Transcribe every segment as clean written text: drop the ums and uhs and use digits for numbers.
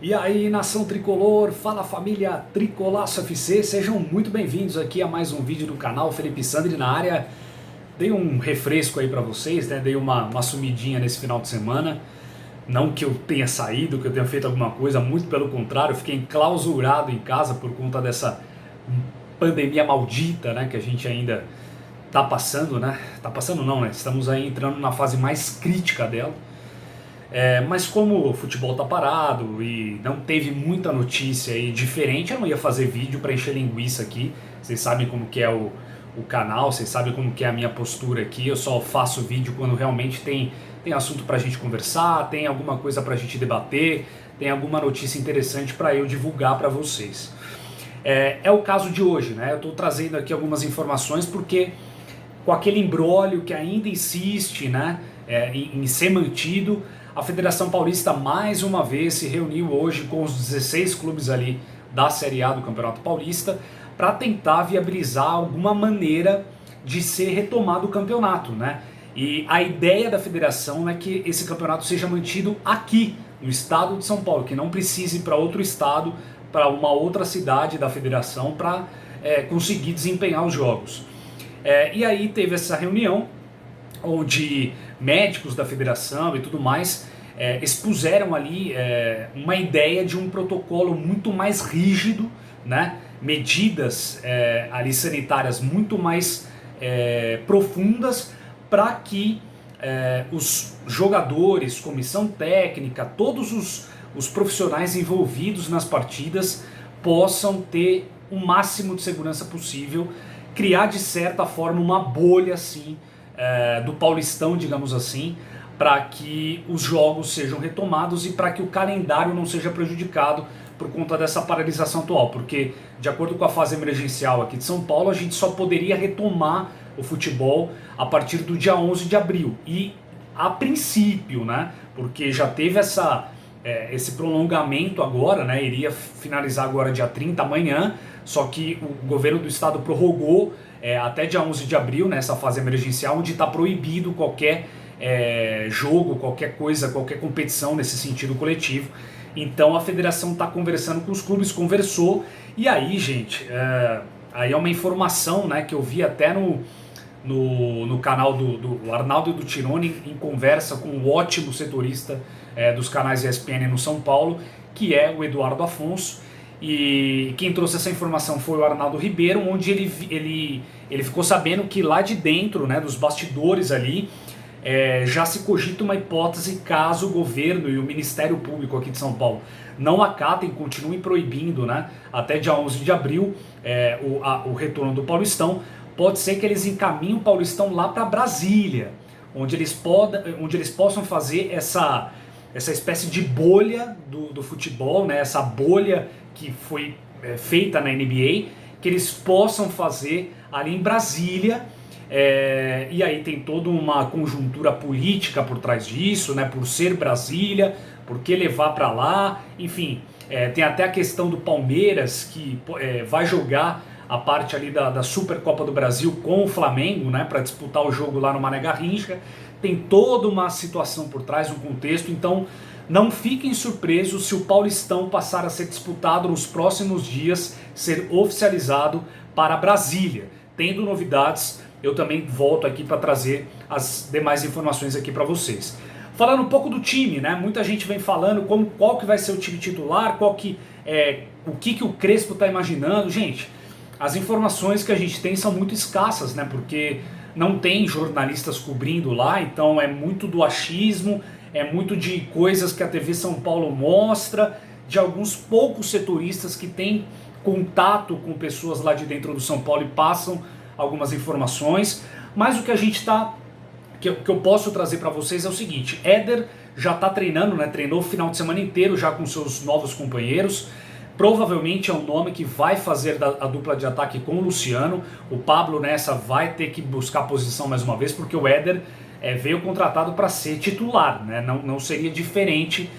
E aí, nação tricolor, fala família Tricolaço FC, sejam muito bem-vindos aqui a mais um vídeo do canal. Felipe Sandri na área. Dei um refresco aí pra vocês, né? Dei uma sumidinha nesse final de semana. Não que eu tenha saído, que eu tenha feito alguma coisa, muito pelo contrário, eu fiquei enclausurado em casa por conta dessa pandemia maldita, né? Que a gente ainda tá passando, né? Tá passando não, né? Estamos aí entrando na fase mais crítica dela. Mas como o futebol tá parado e não teve muita notícia aí diferente, eu não ia fazer vídeo para encher linguiça aqui. Vocês sabem como que é o canal, vocês sabem como que é a minha postura aqui. Eu só faço vídeo quando realmente tem assunto pra gente conversar, tem alguma coisa pra gente debater, tem alguma notícia interessante para eu divulgar para vocês. É o caso de hoje, né? Eu tô trazendo aqui algumas informações porque com aquele imbróglio que ainda insiste, né, em ser mantido, a Federação Paulista mais uma vez se reuniu hoje com os 16 clubes ali da Série A do Campeonato Paulista para tentar viabilizar alguma maneira de ser retomado o campeonato, né? E a ideia da federação é que esse campeonato seja mantido aqui, no estado de São Paulo, que não precise ir para outro estado, para uma outra cidade da federação para conseguir desempenhar os jogos. E aí teve essa reunião onde médicos da federação e tudo mais expuseram ali uma ideia de um protocolo muito mais rígido, né? Medidas ali sanitárias muito mais profundas para que os jogadores, comissão técnica, todos os profissionais envolvidos nas partidas possam ter o máximo de segurança possível, criar de certa forma uma bolha assim do Paulistão, digamos assim, para que os jogos sejam retomados e para que o calendário não seja prejudicado por conta dessa paralisação atual, porque de acordo com a fase emergencial aqui de São Paulo, a gente só poderia retomar o futebol a partir do dia 11 de abril, e a princípio, né, porque já teve esse prolongamento agora, né, iria finalizar agora dia 30 amanhã, só que o governo do estado prorrogou até dia 11 de abril, nessa fase emergencial, onde está proibido qualquer jogo, qualquer coisa, qualquer competição nesse sentido coletivo. Então a federação está conversando com os clubes, conversou, e aí, gente, aí é uma informação, né, que eu vi até no canal do Arnaldo e do Tironi, em conversa com o ótimo setorista dos canais ESPN no São Paulo, que é o Eduardo Afonso. E quem trouxe essa informação foi o Arnaldo Ribeiro, onde ele ficou sabendo que lá de dentro, né, dos bastidores ali, já se cogita uma hipótese caso o governo e o Ministério Público aqui de São Paulo não acatem, continuem proibindo, né, até dia 11 de abril o retorno do Paulistão. Pode ser que eles encaminhem o Paulistão lá para Brasília, onde eles possam fazer essa espécie de bolha do futebol, né, essa bolha que foi feita na NBA, que eles possam fazer ali em Brasília. E aí tem toda uma conjuntura política por trás disso, né, por ser Brasília, por que levar para lá, enfim, tem até a questão do Palmeiras, que vai jogar a parte ali da Supercopa do Brasil com o Flamengo, né, para disputar o jogo lá no Mané Garrincha. Tem toda uma situação por trás, um contexto, então não fiquem surpresos se o Paulistão passar a ser disputado nos próximos dias, ser oficializado para Brasília. Tendo novidades, eu também volto aqui para trazer as demais informações aqui para vocês. Falando um pouco do time, né? Muita gente vem falando qual que vai ser o time titular, o que o Crespo está imaginando. Gente, as informações que a gente tem são muito escassas, né? Porque não tem jornalistas cobrindo lá, então é muito do achismo, é muito de coisas que a TV São Paulo mostra, de alguns poucos setoristas que têm contato com pessoas lá de dentro do São Paulo e passam algumas informações. Mas o que a gente que eu posso trazer para vocês é o seguinte: Éder já está treinando, né? Treinou o final de semana inteiro já com seus novos companheiros. Provavelmente é um nome que vai fazer a dupla de ataque com o Luciano. O Pablo nessa vai ter que buscar posição mais uma vez, porque o Éder veio contratado para ser titular, né? Não seria diferente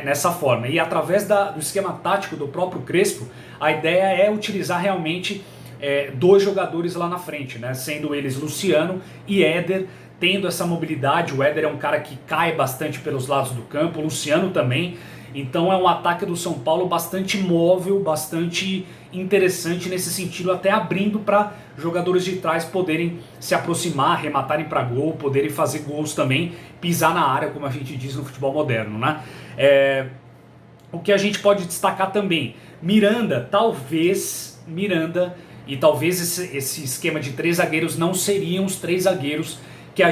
nessa forma. E através do esquema tático do próprio Crespo, a ideia é utilizar realmente dois jogadores lá na frente, né? Sendo eles Luciano e Éder, tendo essa mobilidade. O Éder é um cara que cai bastante pelos lados do campo, o Luciano também. Então é um ataque do São Paulo bastante móvel, bastante interessante nesse sentido, até abrindo para jogadores de trás poderem se aproximar, arrematarem para gol, poderem fazer gols também, pisar na área, como a gente diz no futebol moderno, né? O que a gente pode destacar também, Miranda e talvez esse esquema de 3 zagueiros não seriam os 3 zagueiros que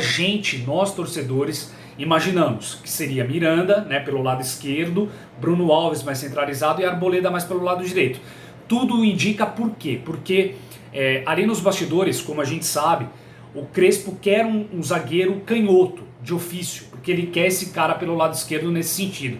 nós torcedores, imaginamos, que seria Miranda, né, pelo lado esquerdo, Bruno Alves mais centralizado e Arboleda mais pelo lado direito. Tudo indica por quê? Porque ali nos bastidores, como a gente sabe, o Crespo quer um zagueiro canhoto, de ofício, porque ele quer esse cara pelo lado esquerdo nesse sentido.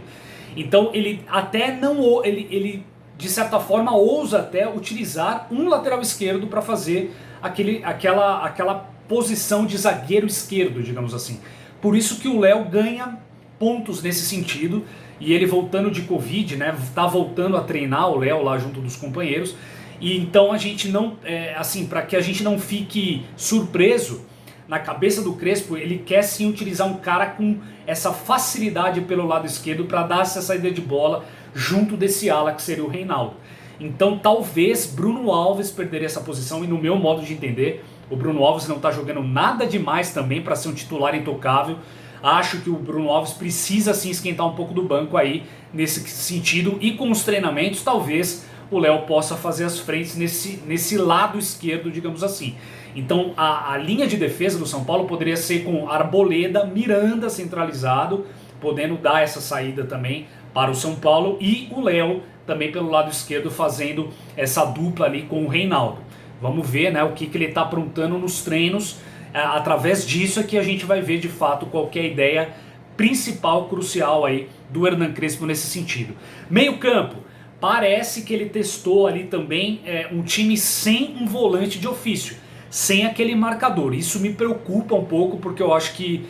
Então ele até não... ele de certa forma ousa até utilizar um lateral esquerdo para fazer aquela posição de zagueiro esquerdo, digamos assim. Por isso que o Léo ganha pontos nesse sentido, e ele voltando de Covid, né, tá voltando a treinar o Léo lá junto dos companheiros, e então a gente não, assim, para que a gente não fique surpreso, na cabeça do Crespo ele quer sim utilizar um cara com essa facilidade pelo lado esquerdo para dar essa saída de bola junto desse ala que seria o Reinaldo. Então talvez Bruno Alves perderia essa posição, e no meu modo de entender, o Bruno Alves não está jogando nada demais também para ser um titular intocável. Acho que o Bruno Alves precisa sim esquentar um pouco do banco aí nesse sentido, e com os treinamentos talvez o Léo possa fazer as frentes nesse lado esquerdo, digamos assim. Então a linha de defesa do São Paulo poderia ser com Arboleda, Miranda centralizado, podendo dar essa saída também para o São Paulo, e o Léo também pelo lado esquerdo fazendo essa dupla ali com o Reinaldo. Vamos ver, né, o que ele está aprontando nos treinos. Através disso é que a gente vai ver de fato qual que é a ideia principal, crucial aí do Hernan Crespo nesse sentido. Meio campo, parece que ele testou ali também um time sem um volante de ofício, sem aquele marcador. Isso me preocupa um pouco, porque eu acho que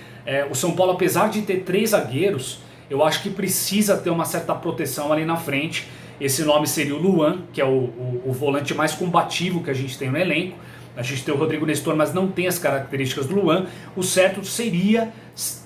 o São Paulo, apesar de ter 3 zagueiros, eu acho que precisa ter uma certa proteção ali na frente. Esse nome seria o Luan, que é o volante mais combativo que a gente tem no elenco. A gente tem o Rodrigo Nestor, mas não tem as características do Luan. O certo seria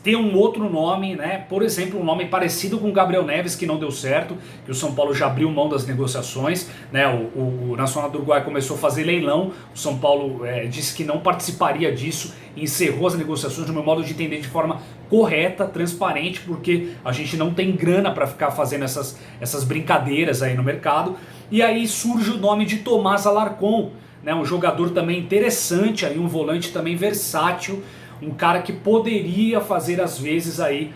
ter um outro nome, né? Por exemplo, um nome parecido com o Gabriel Neves, que não deu certo, que o São Paulo já abriu mão das negociações, né? O Nacional do Uruguai começou a fazer leilão, o São Paulo disse que não participaria disso, encerrou as negociações, no meu modo de entender, de forma correta, transparente, porque a gente não tem grana para ficar fazendo essas brincadeiras aí no mercado. E aí surge o nome de Tomás Alarcón, né, um jogador também interessante, aí, um volante também versátil, um cara que poderia fazer às vezes aí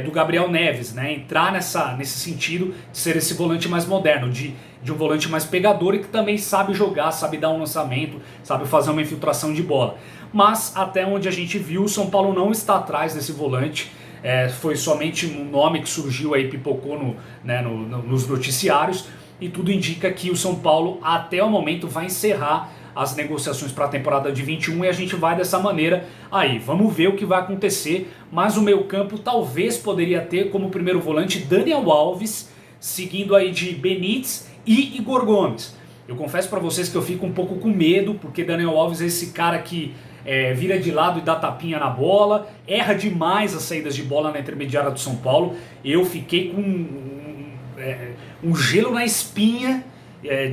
do Gabriel Neves, né, entrar nesse sentido de ser esse volante mais moderno, de um volante mais pegador e que também sabe jogar, sabe dar um lançamento, sabe fazer uma infiltração de bola. Mas até onde a gente viu, o São Paulo não está atrás desse volante. Foi somente um nome que surgiu aí, pipocou nos noticiários, e tudo indica que o São Paulo até o momento vai encerrar as negociações para a temporada de 21, e a gente vai dessa maneira aí. Vamos ver o que vai acontecer, mas o meio campo talvez poderia ter como primeiro volante Daniel Alves, seguindo aí de Benítez e Igor Gomes. Eu confesso para vocês que eu fico um pouco com medo, porque Daniel Alves é esse cara que vira de lado e dá tapinha na bola, erra demais as saídas de bola na intermediária do São Paulo. Eu fiquei com um gelo na espinha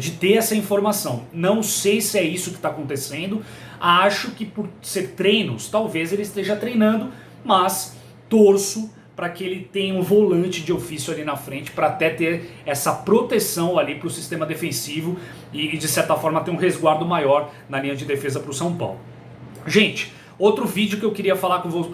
de ter essa informação. Não sei se é isso que está acontecendo. Acho que por ser treinos, talvez ele esteja treinando, mas torço para que ele tenha um volante de ofício ali na frente, para até ter essa proteção ali para o sistema defensivo e de certa forma ter um resguardo maior na linha de defesa para o São Paulo. Gente, outro vídeo que eu queria falar com vocês,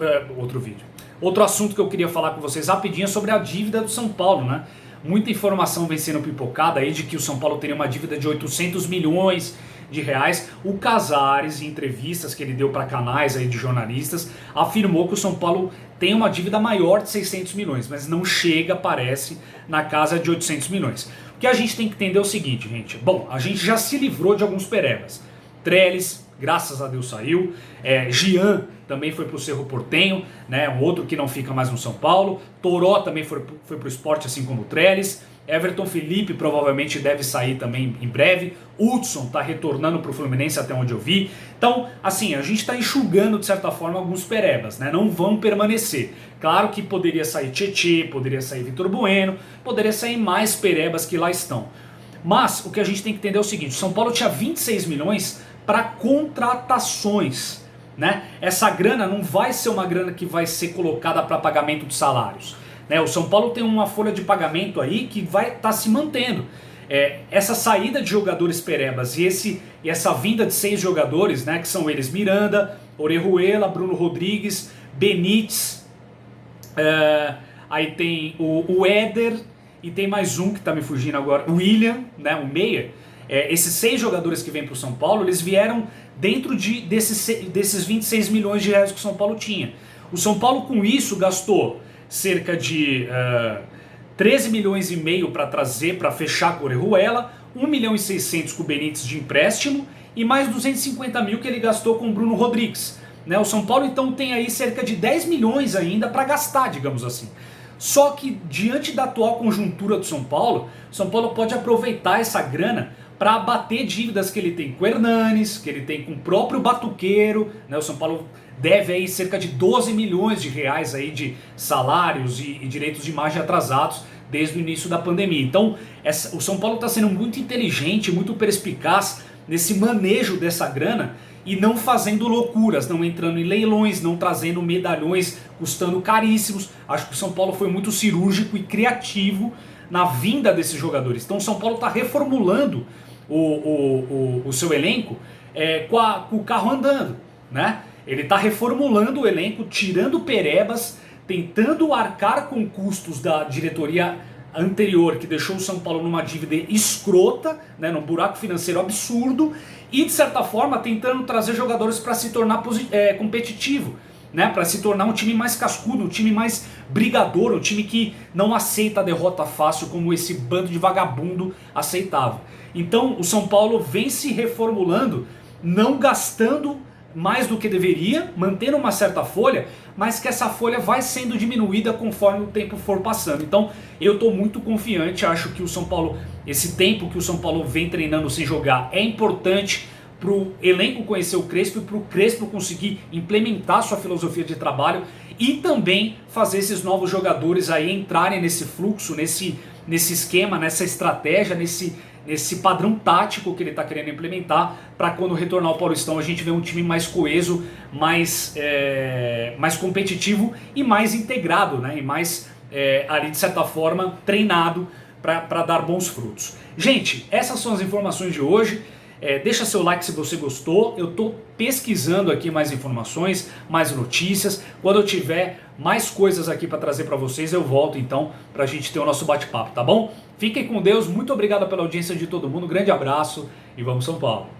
outro assunto que eu queria falar com vocês rapidinho é sobre a dívida do São Paulo, né? Muita informação vem sendo pipocada aí de que o São Paulo teria uma dívida de 800 milhões de reais. O Casares, em entrevistas que ele deu para canais aí de jornalistas, afirmou que o São Paulo tem uma dívida maior de 600 milhões, mas não chega, parece, na casa de 800 milhões. O que a gente tem que entender é o seguinte, gente. Bom, a gente já se livrou de alguns perebas. Trellis, graças a Deus saiu. Gian também foi pro Cerro Porteño, né, um outro que não fica mais no São Paulo. Toró também foi pro Sport, assim como o Trellis. Everton Felipe provavelmente deve sair também em breve. Hudson está retornando para o Fluminense até onde eu vi. Então, assim, a gente está enxugando de certa forma alguns perebas, né? Não vão permanecer. Claro que poderia sair Tietê, poderia sair Vitor Bueno, poderia sair mais perebas que lá estão. Mas o que a gente tem que entender é o seguinte: o São Paulo tinha 26 milhões para contratações, né? Essa grana não vai ser uma grana que vai ser colocada para pagamento de salários. O São Paulo tem uma folha de pagamento aí que vai estar se mantendo. Essa saída de jogadores perebas e essa vinda de 6 jogadores, né, que são eles Miranda, Orejuela, Bruno Rodrigues, Benítez, aí tem o Éder e tem mais um que está me fugindo agora, o William, né, o meia. Esses 6 jogadores que vêm para o São Paulo, eles vieram dentro desses 26 milhões de reais que o São Paulo tinha. O São Paulo com isso gastou cerca de 13 milhões e meio para trazer, para fechar com o Orejuela, 1 milhão e 600 com o Benítez de empréstimo e mais 250 mil que ele gastou com o Bruno Rodrigues. O São Paulo então tem aí cerca de 10 milhões ainda para gastar, digamos assim. Só que diante da atual conjuntura do São Paulo pode aproveitar essa grana para abater dívidas que ele tem com o Hernanes, que ele tem com o próprio Batuqueiro, né? O São Paulo deve aí cerca de 12 milhões de reais aí de salários e direitos de imagem atrasados desde o início da pandemia. Então o São Paulo está sendo muito inteligente, muito perspicaz nesse manejo dessa grana e não fazendo loucuras, não entrando em leilões, não trazendo medalhões custando caríssimos. Acho que o São Paulo foi muito cirúrgico e criativo na vinda desses jogadores. Então o São Paulo está reformulando o seu elenco com o carro andando, né? Ele está reformulando o elenco, tirando perebas, tentando arcar com custos da diretoria anterior, que deixou o São Paulo numa dívida escrota, né, num buraco financeiro absurdo, e de certa forma tentando trazer jogadores para se tornar competitivo, né, para se tornar um time mais cascudo, um time mais brigador, um time que não aceita a derrota fácil como esse bando de vagabundo aceitava. Então o São Paulo vem se reformulando, não gastando mais do que deveria, mantendo uma certa folha, mas que essa folha vai sendo diminuída conforme o tempo for passando. Então eu estou muito confiante, acho que o São Paulo, esse tempo que o São Paulo vem treinando sem jogar é importante para o elenco conhecer o Crespo e para o Crespo conseguir implementar sua filosofia de trabalho e também fazer esses novos jogadores aí entrarem nesse fluxo, nesse esquema, nessa estratégia, nesse padrão tático que ele está querendo implementar, para quando retornar ao Paulistão a gente ver um time mais coeso, mais competitivo e mais integrado, né? E mais ali de certa forma treinado para dar bons frutos. Gente, essas são as informações de hoje. Deixa seu like se você gostou. Eu estou pesquisando aqui mais informações, mais notícias. Quando eu tiver mais coisas aqui para trazer para vocês, eu volto então para a gente ter o nosso bate-papo, tá bom? Fiquem com Deus, muito obrigado pela audiência de todo mundo, grande abraço e vamos São Paulo!